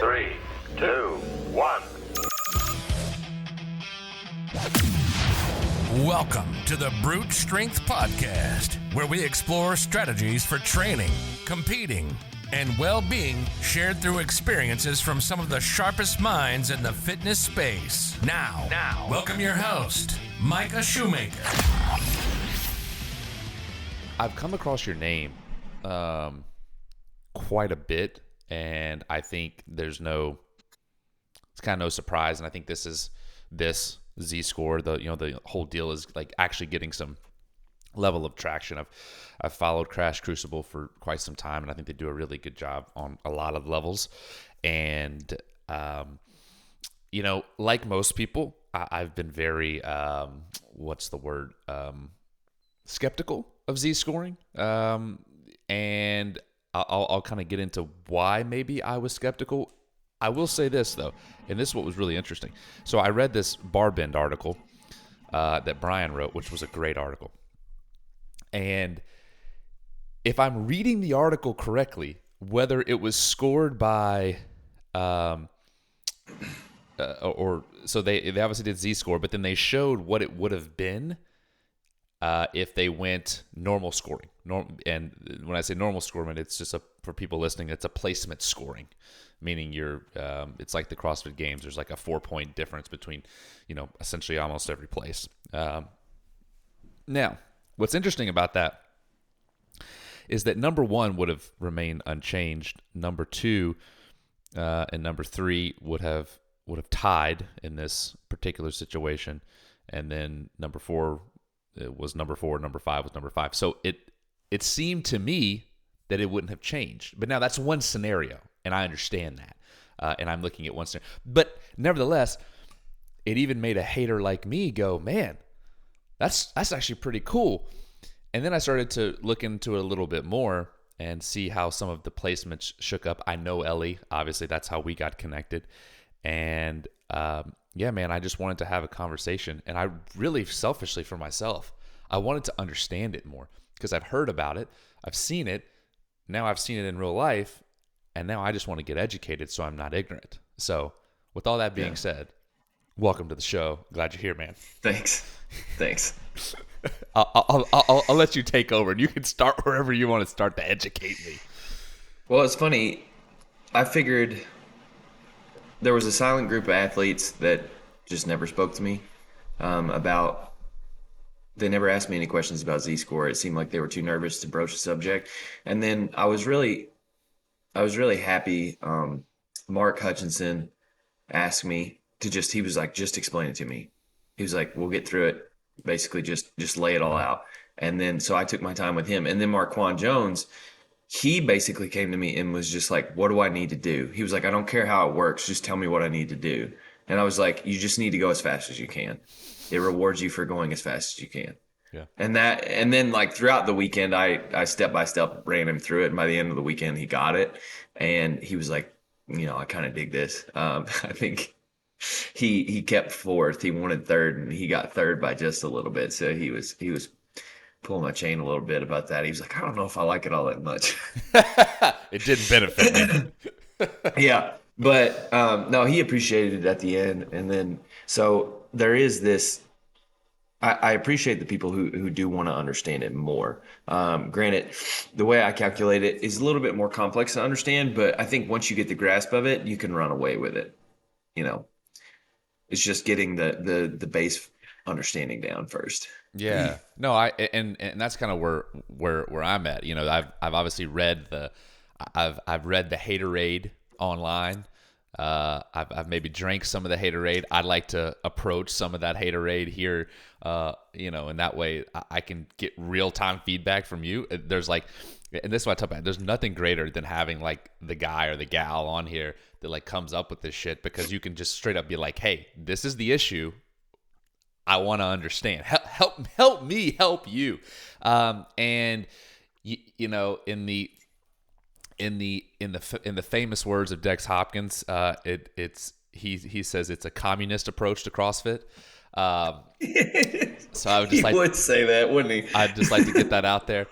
3, 2, 1. Welcome to the Brute Strength Podcast, where we explore strategies for training, competing, and well-being shared through experiences from some of the sharpest minds in the fitness space. Now, welcome your host, Micah Shoemaker. I've come across your name quite a bit, and I think it's kind of no surprise, and I think this Z-score, the whole deal is like actually getting some level of traction. I've followed Crash Crucible for quite some time, and I think they do a really good job on a lot of levels. And like most people, I've been very skeptical of Z-scoring, and I'll kind of get into why maybe I was skeptical. I will say this, though, and this is what was really interesting. So I read this Barbend article that Brian wrote, which was a great article. And if I'm reading the article correctly, whether it was scored by so they obviously did Z-score, but then they showed what it would have been if they went normal scoring. And when I say normal scoring, it's just for people listening, it's a placement scoring, meaning it's like the CrossFit Games. There's like a 4-point difference between, essentially almost every place. Now, what's interesting about that is that number 1 would have remained unchanged. Number 2 and number 3 would have tied in this particular situation, and then number 4 was number 4, number 5 was number 5. So it seemed to me that it wouldn't have changed. But now that's one scenario, and I understand that. And I'm looking at one scenario. But nevertheless, it even made a hater like me go, man, that's actually pretty cool. And then I started to look into it a little bit more and see how some of the placements shook up. I know Ellie. Obviously, that's how we got connected. And yeah, man, I just wanted to have a conversation. And I really selfishly for myself, I wanted to understand it more because I've heard about it. I've seen it. Now I've seen it in real life. And now I just want to get educated so I'm not ignorant. So with all that being said, welcome to the show. Glad you're here, man. Thanks. I'll let you take over, and you can start wherever you want to start to educate me. Well, it's funny. I figured there was a silent group of athletes that just never spoke to me they never asked me any questions about Z-score. It seemed like they were too nervous to broach the subject. And then I was really happy. Mark Hutchinson asked me he was like, just explain it to me. He was like, we'll get through it. Basically just lay it all out. And then, so I took my time with him. And then Marquand Jones, he basically came to me and was just like, what do I need to do? He was like, I don't care how it works. Just tell me what I need to do. And I was like, you just need to go as fast as you can. It rewards you for going as fast as you can. Yeah. And then like throughout the weekend, I step by step ran him through it. And by the end of the weekend, he got it. And he was like, I kind of dig this. I think he kept fourth. He wanted third, and he got third by just a little bit. So he was pulling my chain a little bit about that. He was like, I don't know if I like it all that much. It didn't benefit me. Yeah. But no, he appreciated it at the end. And then, so there is this, I appreciate the people who do want to understand it more. Granted, the way I calculate it is a little bit more complex to understand, but I think once you get the grasp of it, you can run away with it. It's just getting the base understanding down first. Yeah. No, and that's kind of where I'm at. I've obviously read I've read the haterade online. I've maybe drank some of the haterade. I'd like to approach some of that haterade here, and that way I can get real-time feedback from you. There's like, and this is what I talk about, there's nothing greater than having like the guy or the gal on here that like comes up with this shit, because you can just straight up be like, hey, this is the issue. I want to understand. Help me help you. And in the famous words of Dex Hopkins, he says it's a communist approach to CrossFit. So I would just would say that, wouldn't he? I'd just like to get that out there.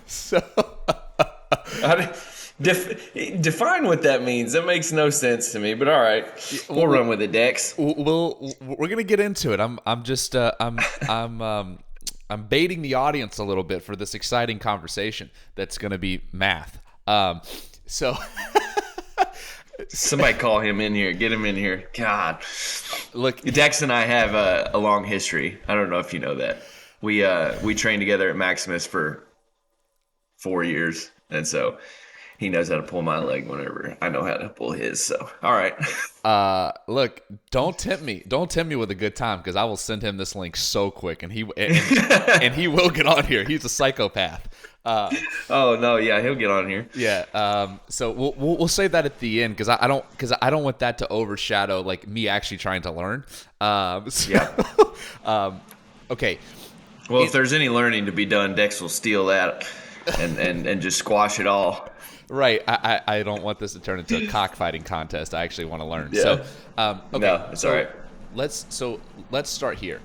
So Define what that means. That makes no sense to me, but all right. We'll run with it, Dex. We're gonna get into it. I'm baiting the audience a little bit for this exciting conversation that's gonna be math. So Somebody call him in here. Get him in here. God. look, Dex and I have a long history. I don't know if you know that. We trained together at Maximus for 4 years, and so he knows how to pull my leg whenever I know how to pull his. So, all right. look, don't tempt me. Don't tempt me with a good time because I will send him this link so quick, and he will get on here. He's a psychopath. Oh no, yeah, he'll get on here. Yeah. So we'll save that at the end because I don't want that to overshadow like me actually trying to learn. Okay. Well, if there's any learning to be done, Dex will steal that and just squash it all. Right. I don't want this to turn into a cockfighting contest. I actually want to learn. Yeah. So, okay. No, it's all right. Let's start here.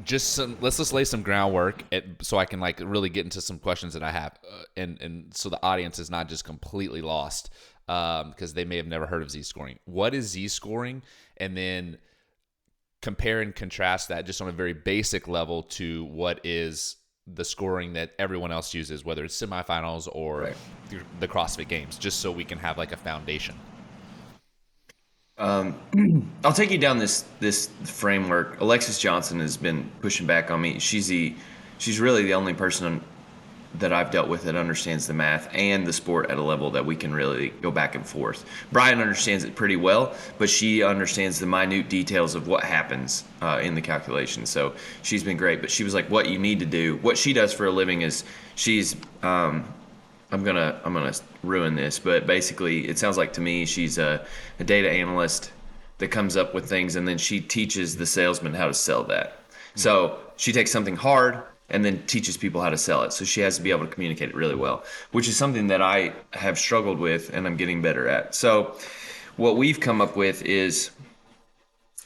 Let's just lay some groundwork so I can like really get into some questions that I have, and so the audience is not just completely lost because they may have never heard of Z-scoring. What is Z-scoring? And then compare and contrast that just on a very basic level to what is the scoring that everyone else uses, whether it's semifinals or the CrossFit Games, just so we can have like a foundation. I'll take you down this framework. Alexis Johnson has been pushing back on me. She's really the only person that I've dealt with that understands the math and the sport at a level that we can really go back and forth. Brian understands it pretty well, but she understands the minute details of what happens in the calculation. So she's been great. But she was like, "What you need to do." What she does for a living is she's. I'm gonna ruin this, but basically, it sounds like to me she's a data analyst that comes up with things, and then she teaches the salesman how to sell that. So she takes something hard and then teaches people how to sell it. So she has to be able to communicate it really well, which is something that I have struggled with and I'm getting better at. So what we've come up with is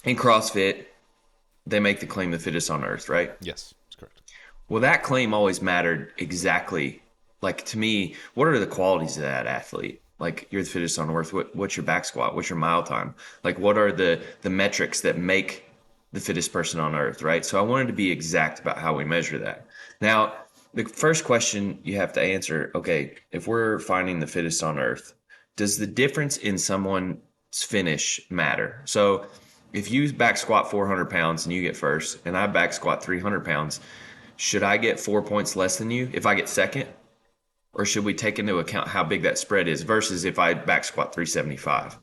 in CrossFit, they make the claim the fittest on earth, right? Yes, that's correct. Well, that claim always mattered exactly. Like to me, what are the qualities of that athlete? Like you're the fittest on earth. What's your back squat? What's your mile time? Like what are the metrics that make the fittest person on earth, right? So I wanted to be exact about how we measure that. Now, the first question you have to answer, okay, if we're finding the fittest on earth, does the difference in someone's finish matter? So if you back squat 400 pounds and you get first, and I back squat 300 pounds, should I get 4 points less than you if I get second? Or should we take into account how big that spread is versus if I back squat 375,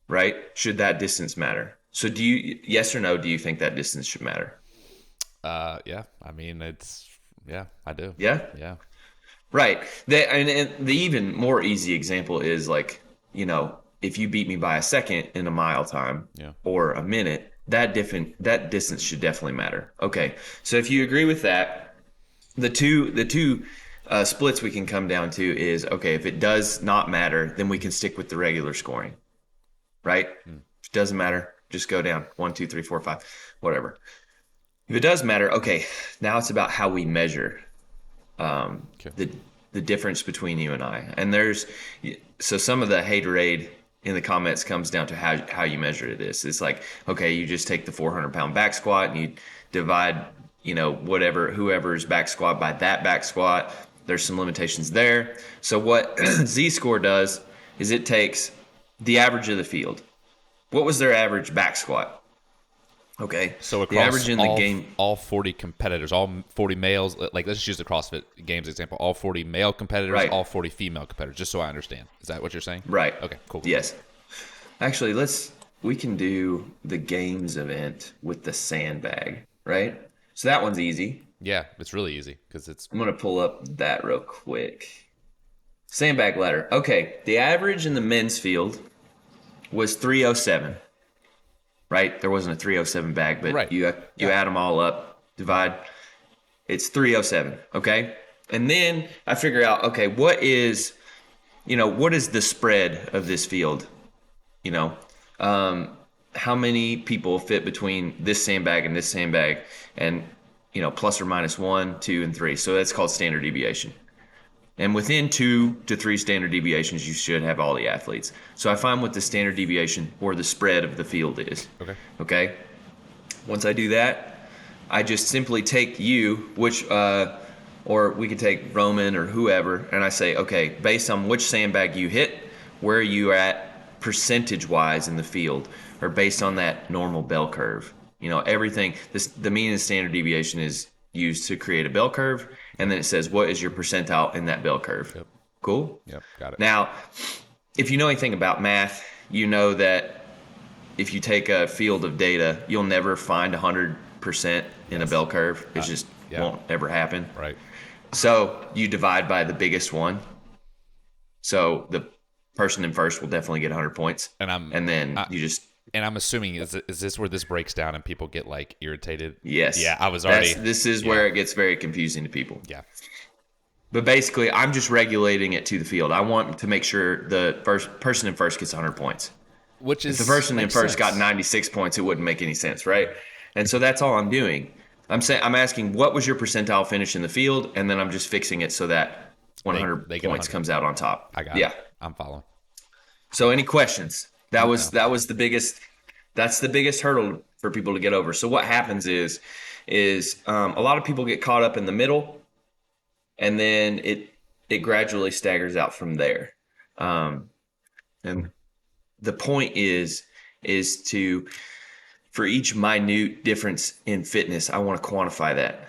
right? Should that distance matter? So do you, yes or no, do you think that distance should matter? Yeah. I mean, I do. Yeah? Yeah. Right. And the even more easy example is like, if you beat me by a second in a mile time or a minute, that distance should definitely matter. Okay. So if you agree with that, the two splits we can come down to is, okay, if it does not matter, then we can stick with the regular scoring, right? If it doesn't matter, just go down 1, 2, 3, 4, 5, whatever. If it does matter, okay, now it's about how we measure the difference between you and I. And so some of the haterade in the comments comes down to how you measure this. It's like, okay, you just take the 400-pound back squat and you divide, whoever's back squat by that back squat. There's some limitations there. So what Z-score does is it takes the average of the field. What was their average back squat? Okay. So across the average in the game, all 40 competitors, all 40 males, like let's just use the CrossFit Games example, all 40 male competitors, right. All 40 female competitors, just so I understand. Is that what you're saying? Right. Okay, cool. Yes. Actually, we can do the games event with the sandbag, right? So that one's easy. Yeah, it's really easy because I'm going to pull up that real quick. Sandbag ladder. Okay, the average in the men's field was 307. Right? There wasn't a 307 bag, but right. you add them all up, divide. It's 307, okay? And then I figure out, okay, what is the spread of this field? How many people fit between this sandbag and this sandbag, and plus or minus 1, 2, and 3. So that's called standard deviation. And within 2 to 3 standard deviations, you should have all the athletes. So I find what the standard deviation or the spread of the field is. Okay. Once I do that, I just simply take you, or we could take Roman or whoever, and I say, okay, based on which sandbag you hit, where are you at percentage-wise in the field, or based on that normal bell curve. Everything, the mean and standard deviation is used to create a bell curve, and then it says, what is your percentile in that bell curve? Yep. Cool? Yep, got it. Now, if you know anything about math, you know that if you take a field of data, you'll never find 100% in a bell curve. It just won't ever happen. Right. So you divide by the biggest one. So the person in first will definitely get 100 points. And then you just... And I'm assuming, is this where this breaks down and people get like irritated? Yes. Yeah, I was already... This is where it gets very confusing to people. Yeah. But basically, I'm just regulating it to the field. I want to make sure the person in first gets 100 points. If the person in first got 96 points, it wouldn't make any sense, right? And so that's all I'm doing. I'm asking, what was your percentile finish in the field? And then I'm just fixing it so that 100 points comes out on top. I got it. I'm following. So any questions? That was the biggest. That's the biggest hurdle for people to get over. So what happens is a lot of people get caught up in the middle, and then it gradually staggers out from there. And the point is to, for each minute difference in fitness, I want to quantify that.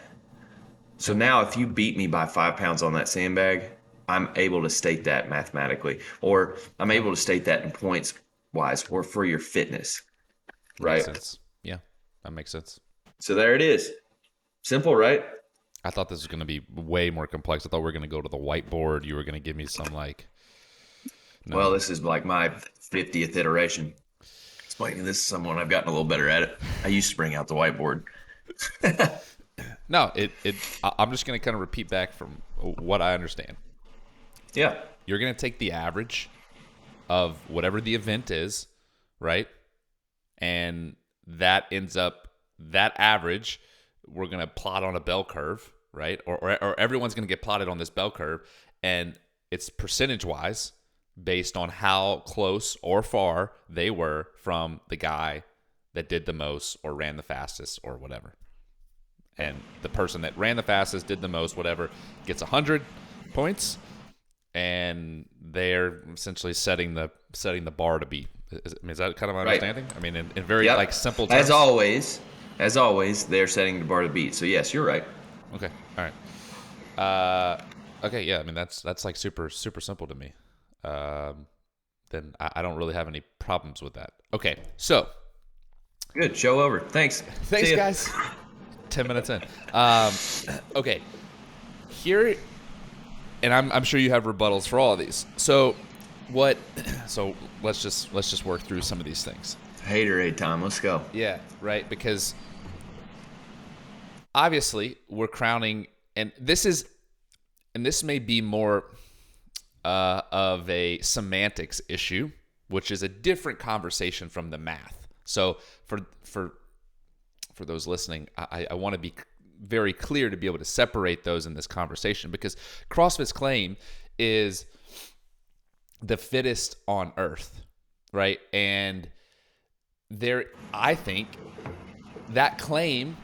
So now if you beat me by 5 pounds on that sandbag, I'm able to state that mathematically, or I'm able to state that in points wise, or for your fitness. Right. Makes sense. Yeah, that makes sense. So there it is. Simple, right? I thought this was going to be way more complex. I thought we were going to go to the whiteboard. You were going to give me some No. Well, this is like my 50th iteration. Explaining this to someone, I've gotten a little better at it. I used to bring out the whiteboard. No, I'm just going to kind of repeat back from what I understand. Yeah. You're going to take the average of whatever the event is, right? And that average, we're going to plot on a bell curve, right? Or everyone's going to get plotted on this bell curve, and it's percentage-wise based on how close or far they were from the guy that did the most or ran the fastest or whatever. And the person that ran the fastest, did the most, whatever, gets 100 points, and they're essentially setting the bar to beat. Is that kind of my understanding? Right. I mean, in very simple terms. As always, they're setting the bar to beat. So yes, you're right. Okay. All right. Okay. Yeah. I mean, that's like super, super simple to me. Then I don't really have any problems with that. Okay. So. Good. Show over. Thanks. Thanks, guys. 10 minutes in. Okay. Here, and I'm sure you have rebuttals for all of these. So let's just work through some of these things. Haterade time. Let's go. Yeah, right. Because obviously we're crowning, and this may be more of a semantics issue, which is a different conversation from the math. So for those listening, I want to be very clear to be able to separate those in this conversation, because CrossFit's claim is the fittest on earth, right? And I think that claim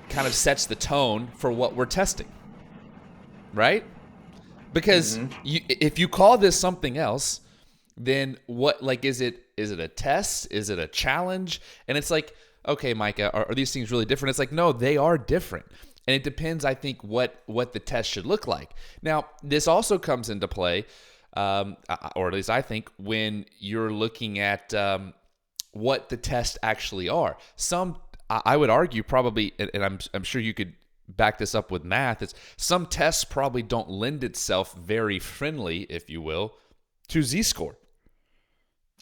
kind of sets the tone for what we're testing, right? Because if you call this something else, then what? Like, is it a test? Is it a challenge? And it's like, okay, Micah, are these things really different? It's like, no, they are different. And it depends, I think, what the test should look like. Now, this also comes into play, or at least I think, when you're looking at what the tests actually are. I would argue probably, and I'm sure you could back this up with math, is some tests probably don't lend itself very friendly, if you will, to Z-score.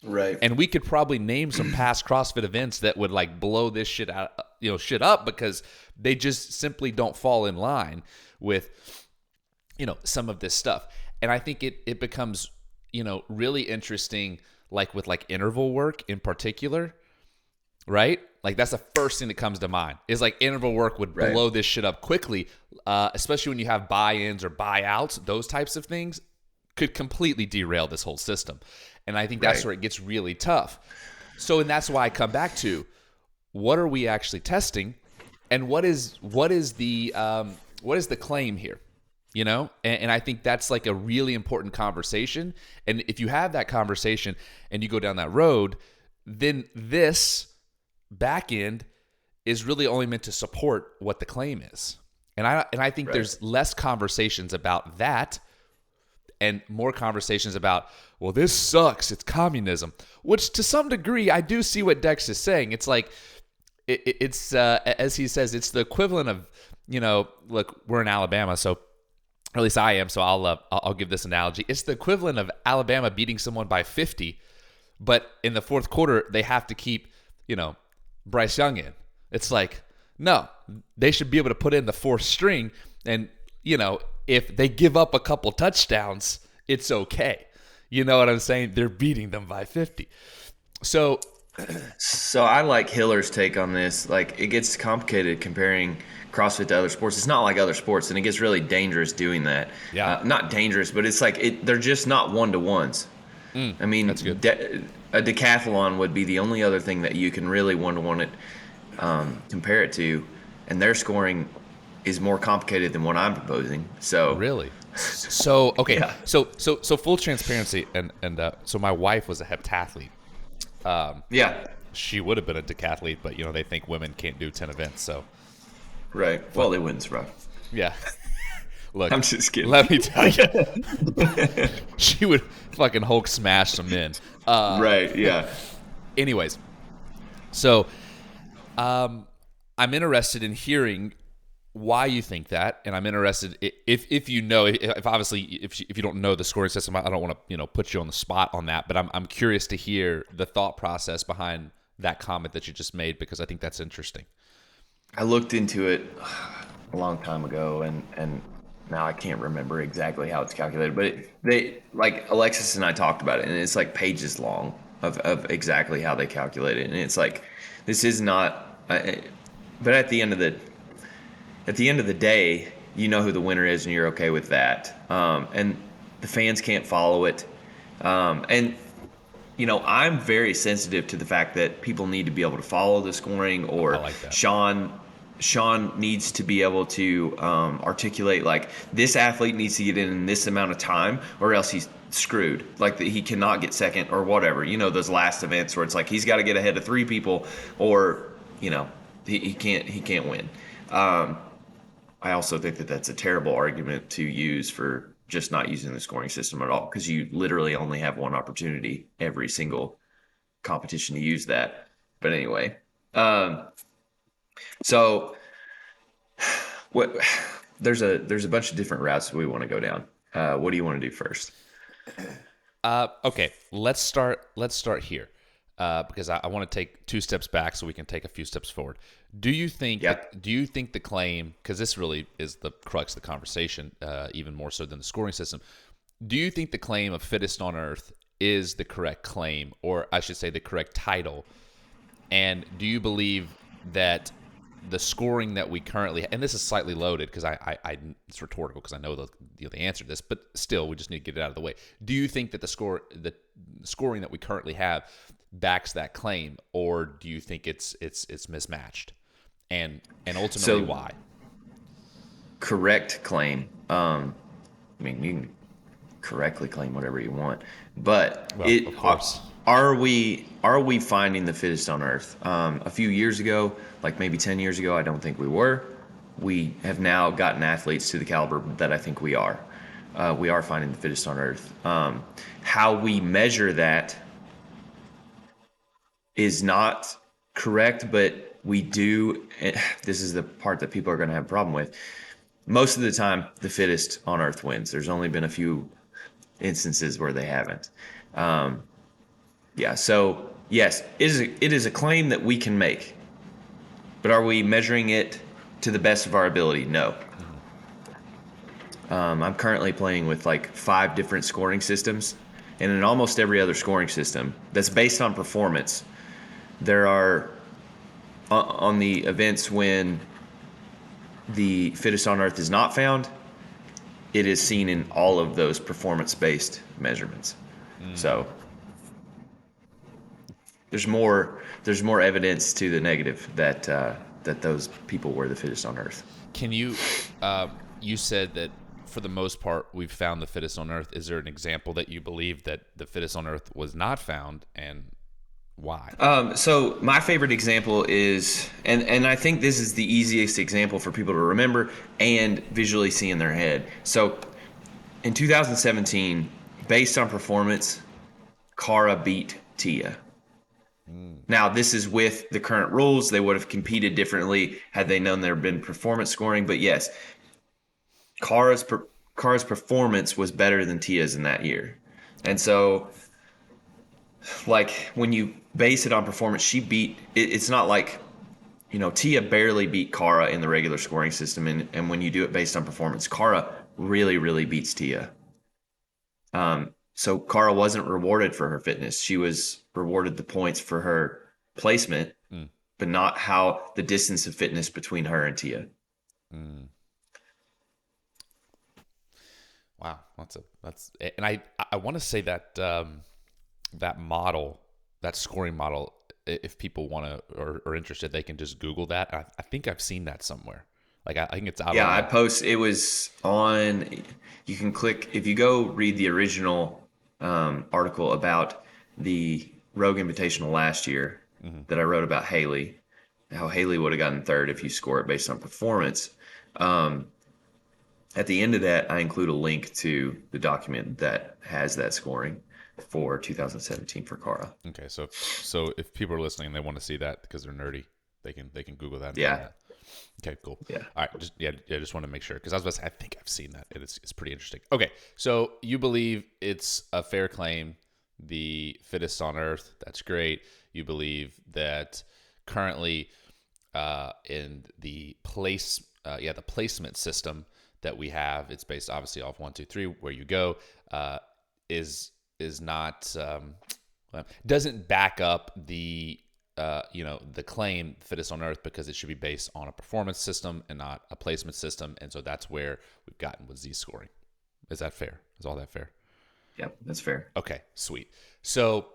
Right. And we could probably name some past CrossFit events that would like blow this shit up, because they just simply don't fall in line with, some of this stuff. And I think it becomes, really interesting, like with like interval work in particular, right? Like that's the first thing that comes to mind is like interval work would blow this shit up quickly. especially when you have buy-ins or buyouts, those types of things could completely derail this whole system. And I think that's where it gets really tough. So, and that's why I come back to, what are we actually testing, and what is the claim here? You know, and I think that's like a really important conversation. And if you have that conversation and you go down that road, then this back end is really only meant to support what the claim is. And I think there's less conversations about that and more conversations about, well, this sucks, it's communism, which to some degree I do see what Dex is saying. It's like, it's as he says, it's the equivalent of, you know, look, we're in Alabama, so, or at least I am, so I'll give this analogy. It's the equivalent of Alabama beating someone by 50, but in the fourth quarter they have to keep, you know, Bryce Young in. It's like, no, they should be able to put in the fourth string, and, you know, if they give up a couple touchdowns, it's okay. You know what I'm saying? They're beating them by 50. So I like Hiller's take on this. Like, it gets complicated comparing CrossFit to other sports. It's not like other sports, and it gets really dangerous doing that. Yeah. Not dangerous, but it's like they're just not one-to-ones. I mean, that's good. A decathlon would be the only other thing that you can really one-to-one it, compare it to, and their scoring is more complicated than what I'm proposing. So really, so okay, Yeah. so full transparency, and so my wife was a heptathlete. Yeah. She would have been a decathlete, but you know they think women can't do 10 events. So Right. Well, it wins, bro. yeah. Look, I'm just kidding. Let me tell you, she would fucking Hulk smash some men. Right. Yeah. Anyways, so I'm interested in hearing why you think that, and I'm interested if you know, if obviously if you don't know the scoring system, I don't want to put you on the spot on that, but I'm curious to hear the thought process behind that comment that you just made, because I think that's interesting. I looked into it a long time ago, and now I can't remember exactly how it's calculated, but they like Alexis and I talked about it, and it's like pages long of exactly how they calculate it, and it's like, this is not. But at the end of the day, you know who the winner is, and you're okay with that. And the fans can't follow it, and you know, I'm very sensitive to the fact that people need to be able to follow the scoring, or I like that. Sean needs to be able to articulate, like, this athlete needs to get in this amount of time or else he's screwed. Like, he cannot get second or whatever. You know, those last events where it's like he's got to get ahead of 3 people, or, you know, he can't win. I also think that that's a terrible argument to use for just not using the scoring system at all, because you literally only have one opportunity every single competition to use that. But anyway, so what? There's a bunch of different routes we want to go down. What do you want to do first? Okay, let's start here, because I want to take 2 steps back so we can take a few steps forward. Do you think the claim, because this really is the crux of the conversation, even more so than the scoring system, do you think the claim of fittest on earth is the correct claim, or I should say the correct title? And do you believe that the scoring that we currently, and this is slightly loaded because I it's rhetorical because I know the answer to this, but still we just need to get it out of the way. Do you think that the scoring that we currently have backs that claim, or do you think it's mismatched, and ultimately why? Correct claim. I mean, you can correctly claim whatever you want, but of course. Are we finding the fittest on earth? A few years ago, like maybe 10 years ago, I don't think we were. We have now gotten athletes to the caliber that I think we are. We are finding the fittest on earth. How we measure that is not correct, but we do. This is the part that people are going to have a problem with. Most of the time, the fittest on earth wins. There's only been a few instances where they haven't. Yeah, so yes, it is a claim that we can make, but are we measuring it to the best of our ability? No. I'm currently playing with like 5 different scoring systems, and in almost every other scoring system that's based on performance, there are, on the events when the fittest on earth is not found, it is seen in all of those performance-based measurements. So there's more evidence to the negative that that those people were the fittest on earth. Can you you said that for the most part we've found the fittest on earth. Is there an example that you believe that the fittest on earth was not found, and why? So my favorite example is, and I think this is the easiest example for people to remember and visually see in their head. So in 2017, based on performance, Cara beat Tia. Now, this is with the current rules. They would have competed differently had they known there had been performance scoring. But yes, Cara's performance was better than Tia's in that year. And so, like, when you base it on performance, she beat it. It's not like, Tia barely beat Cara in the regular scoring system. And when you do it based on performance, Cara really, really beats Tia. So Cara wasn't rewarded for her fitness. She was rewarded the points for her placement, but not how the distance of fitness between her and Tia. Wow, and I want to say that that model, that scoring model, if people want to or are interested, they can just Google that. I think I've seen that somewhere. Like I think it's out. Yeah, I post. It was on. You can click if you go read the original article about the Rogue Invitational last year that I wrote about Haley, how Haley would have gotten third if you score it based on performance. At the end of that, I include a link to the document that has that scoring for 2017 for Cara. Okay, so if people are listening and they want to see that because they're nerdy, they can Google that. Yeah. Okay, cool. Yeah. All right. Just want to make sure because I was about to say I think I've seen that. It's pretty interesting. Okay, so you believe it's a fair claim, the fittest on earth. That's great. You believe that currently in the the placement system that we have, it's based obviously off 1, 2, 3 where you go, is not doesn't back up the the claim fittest on earth because it should be based on a performance system and not a placement system. And so that's where we've gotten with Z scoring. Is that fair? Is all that fair? Yep, that's fair. Okay, sweet. So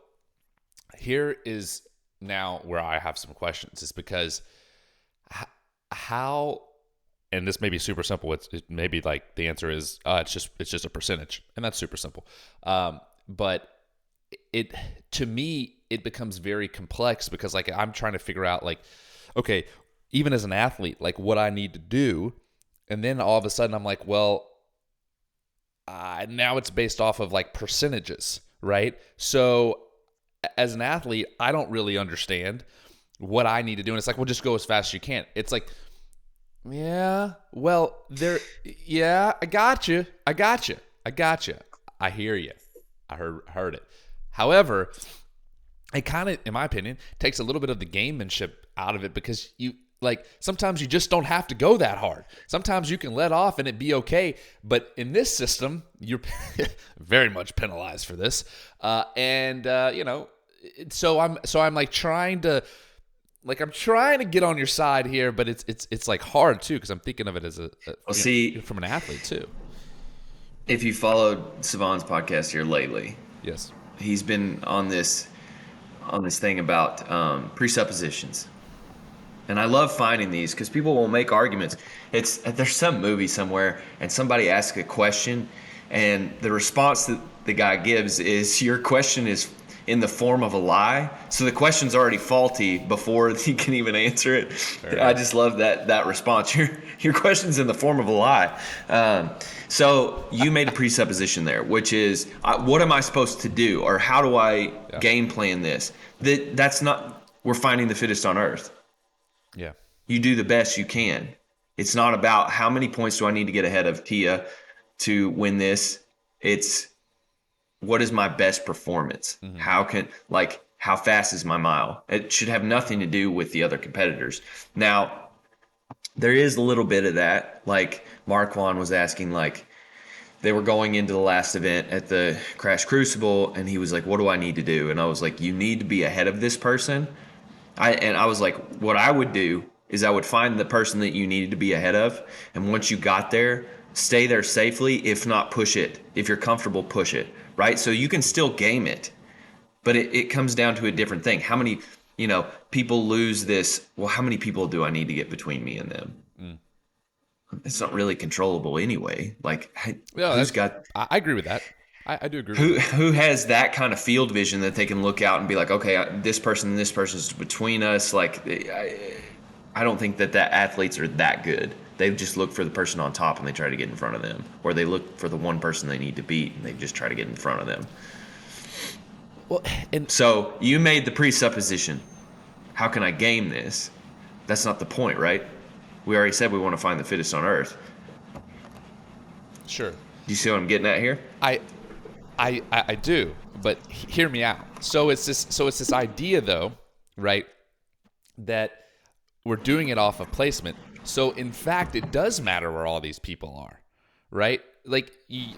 here is now where I have some questions, is because how, and this may be super simple. It may be like the answer is it's just a percentage, and that's super simple. But to me, it becomes very complex because like I'm trying to figure out like, okay, even as an athlete, like what I need to do. And then all of a sudden I'm like, well, now it's based off of like percentages, right? So as an athlete, I don't really understand what I need to do. And it's like, well, just go as fast as you can. It's like, yeah, well, I got you. I hear you. I heard it. However, it kind of, in my opinion, takes a little bit of the gamemanship out of it because sometimes you just don't have to go that hard. Sometimes you can let off and it be okay. But in this system, you're very much penalized for this. So I'm like trying to get on your side here, but it's like hard too because I'm thinking of it as from an athlete too. If you followed Savon's podcast here lately, yes, he's been on this thing about presuppositions. And I love finding these because people will make arguments. There's some movie somewhere and somebody asks a question and the response that the guy gives is your question is in the form of a lie. So the question's already faulty before he can even answer it. Right. I just love that response. Your question's in the form of a lie. So you made a presupposition there, which is what am I supposed to do? Or how do I game plan this? That's not, we're finding the fittest on earth. Yeah. You do the best you can. It's not about how many points do I need to get ahead of Tia to win this. It's what is my best performance? Mm-hmm. How fast is my mile? It should have nothing to do with the other competitors. Now, there is a little bit of that. Like Marquand was asking, like they were going into the last event at the Crash Crucible and he was like, what do I need to do? And I was like, you need to be ahead of this person. I was like, what I would do is I would find the person that you needed to be ahead of, and once you got there, stay there safely. If not, push it. If you're comfortable, push it, right? So you can still game it, but it comes down to a different thing. How many, people lose this, well, how many people do I need to get between me and them? It's not really controllable anyway. Like, who's got... I agree with that. I do agree with that. Who has that kind of field vision that they can look out and be like, okay, this person and this person is between us. Like, I don't think that athletes are that good. They just look for the person on top and they try to get in front of them. Or they look for the one person they need to beat and they just try to get in front of them. Well, and so you made the presupposition. How can I game this? That's not the point, right? We already said we want to find the fittest on earth. Sure. Do you see what I'm getting at here? I do, but hear me out. So it's this idea though, right, that we're doing it off of placement. So in fact, it does matter where all these people are, right? Like you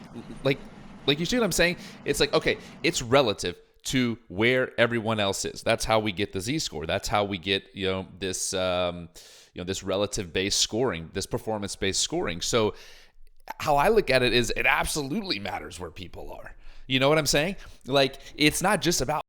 see what I'm saying? It's like, okay, it's relative to where everyone else is. That's how we get the Z-score. That's how we get, this this relative-based scoring, this performance-based scoring. So how I look at it is it absolutely matters where people are. You know what I'm saying? Like, it's not just about